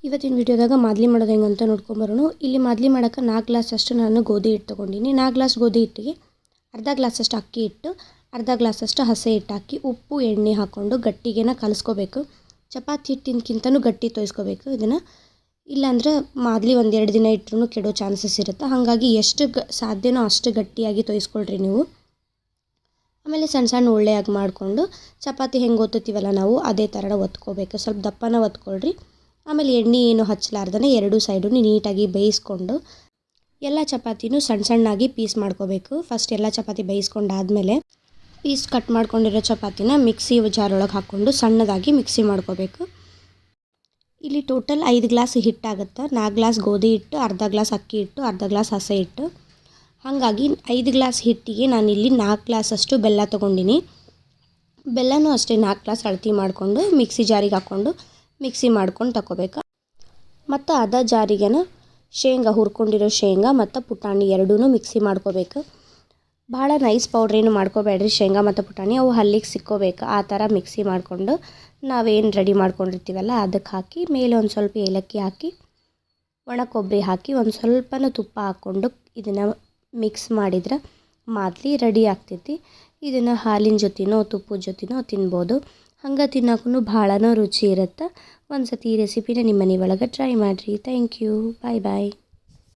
ಇವತ್ತಿನ ವಿಡಿಯೋದಾಗ ಮಾದಲಿ ಮಾಡೋದು ಹೆಂಗೆ ಅಂತ ನೋಡ್ಕೊಂಬರೋಣ. ಇಲ್ಲಿ ಮಾದಲಿ ಮಾಡೋಕೆ 4 ಗ್ಲಾಸ್ ಅಷ್ಟು ನಾನು ಗೋಧಿ ಹಿಟ್ಟು ತೊಗೊಂಡಿನಿ. 4 ಗ್ಲಾಸ್ ಗೋಧಿ ಹಿಟ್ಟಿಗೆ ಅರ್ಧ ಗ್ಲಾಸ್ ಅಷ್ಟು ಅಕ್ಕಿ ಹಿಟ್ಟು, ಅರ್ಧ ಗ್ಲಾಸ್ ಅಷ್ಟು ಹಸೆ ಹಿಟ್ಟು ಹಾಕಿ ಉಪ್ಪು ಎಣ್ಣೆ ಹಾಕ್ಕೊಂಡು ಗಟ್ಟಿಗೆನ ಕಲಿಸ್ಕೋಬೇಕು. ಚಪಾತಿ ಹಿಟ್ಟಿನಕ್ಕಿಂತನೂ ಗಟ್ಟಿ ತೋಯಿಸ್ಕೋಬೇಕು ಇದನ್ನು. ಇಲ್ಲಾಂದ್ರೆ ಮಾದಲಿ 1-2 ದಿನ ಇಟ್ಟರೂ ಕೆಡೋ ಚಾನ್ಸಸ್ ಇರುತ್ತೆ. ಹಾಗಾಗಿ ಎಷ್ಟು ಸಾಧ್ಯನೋ ಅಷ್ಟು ಗಟ್ಟಿಯಾಗಿ ತೋಯಿಸ್ಕೊಳ್ರಿ ನೀವು. ಆಮೇಲೆ ಸಣ್ಣ ಸಣ್ಣ ಉಳ್ಳೆಯಾಗಿ ಮಾಡಿಕೊಂಡು ಚಪಾತಿ ಹೆಂಗೆ ಒತ್ತುತ್ತೀವಲ್ಲ ನಾವು ಅದೇ ಥರ ಒತ್ಕೋಬೇಕು. ಸ್ವಲ್ಪ ದಪ್ಪನ ಒತ್ಕೊಳ್ರಿ. ಆಮೇಲೆ ಎಣ್ಣೆ ಏನು ಹಚ್ಚಲಾರ್ದೇ 2 ಸೈಡು ನೀಟಾಗಿ ಬೇಯಿಸ್ಕೊಂಡು ಎಲ್ಲ ಚಪಾತಿನೂ ಸಣ್ಣ ಸಣ್ಣಾಗಿ ಪೀಸ್ ಮಾಡ್ಕೋಬೇಕು. ಫಸ್ಟ್ ಎಲ್ಲ ಚಪಾತಿ ಬೇಯಿಸ್ಕೊಂಡಾದಮೇಲೆ ಪೀಸ್ ಕಟ್ ಮಾಡ್ಕೊಂಡಿರೋ ಚಪಾತಿನ ಮಿಕ್ಸಿ ಜಾರೊಳಗೆ ಹಾಕ್ಕೊಂಡು ಸಣ್ಣದಾಗಿ ಮಿಕ್ಸಿ ಮಾಡ್ಕೋಬೇಕು. ಇಲ್ಲಿ ಟೋಟಲ್ 5 ಗ್ಲಾಸ್ ಹಿಟ್ಟಾಗುತ್ತೆ. 4 ಗ್ಲಾಸ್ ಗೋಧಿ ಹಿಟ್ಟು, ಅರ್ಧ ಗ್ಲಾಸ್ ಅಕ್ಕಿ ಹಿಟ್ಟು, ಅರ್ಧ ಗ್ಲಾಸ್ ಹಸೆ ಹಿಟ್ಟು. ಹಾಗಾಗಿ 5 ಗ್ಲಾಸ್ ಹಿಟ್ಟಿಗೆ ನಾನಿಲ್ಲಿ 4 ಗ್ಲಾಸ್ ಅಷ್ಟು ಬೆಲ್ಲ ತೊಗೊಂಡಿನಿ. ಬೆಲ್ಲನೂ ಅಷ್ಟೇ 4 ಗ್ಲಾಸ್ ಅಳತೆ ಮಾಡಿಕೊಂಡು ಮಿಕ್ಸಿ ಜಾರಿಗೆ ಹಾಕ್ಕೊಂಡು ಮಿಕ್ಸಿ ಮಾಡ್ಕೊಂಡು ತಗೋಬೇಕು. ಮತ್ತು ಅದೇ ಜಾರಿಗೆನ ಶೇಂಗಾ, ಹುರ್ಕೊಂಡಿರೋ ಶೇಂಗಾ ಮತ್ತು ಪುಟಾಣಿ ಎರಡೂ ಮಿಕ್ಸಿ ಮಾಡ್ಕೋಬೇಕು. ಭಾಳ ನೈಸ್ ಪೌಡ್ರ್ ಏನು ಮಾಡ್ಕೋಬೇಡ್ರಿ. ಶೇಂಗಾ ಮತ್ತು ಪುಟಾಣಿ ಅವು ಹಲ್ಲಿಗೆ ಸಿಕ್ಕೋಬೇಕು ಆ ಥರ ಮಿಕ್ಸಿ ಮಾಡಿಕೊಂಡು ನಾವೇನು ರೆಡಿ ಮಾಡ್ಕೊಂಡಿರ್ತೀವಲ್ಲ ಅದಕ್ಕೆ ಹಾಕಿ ಮೇಲೆ ಒಂದು ಸ್ವಲ್ಪ ಏಲಕ್ಕಿ ಹಾಕಿ ಒಣ ಕೊಬ್ಬರಿ ಹಾಕಿ ಒಂದು ಸ್ವಲ್ಪನೂ ತುಪ್ಪ ಹಾಕ್ಕೊಂಡು ಇದನ್ನು ಮಿಕ್ಸ್ ಮಾಡಿದ್ರೆ ಮಾದಲಿ ರೆಡಿ ಆಗ್ತೈತಿ. ಇದನ್ನು ಹಾಲಿನ ಜೊತೆನೋ ತುಪ್ಪದ ಜೊತೆನೋ ತಿನ್ಬೋದು. ಹಂಗೆ ತಿನ್ನೋಕ್ಕೂ ಭಾಳನೂ ರುಚಿ ಇರುತ್ತೆ. ಒಂದು ಸತಿ ಈ ರೆಸಿಪಿನ ನಿಮ್ಮ ಮನೆ ಒಳಗೆ ಟ್ರೈ ಮಾಡಿರಿ. Thank you. Bye bye.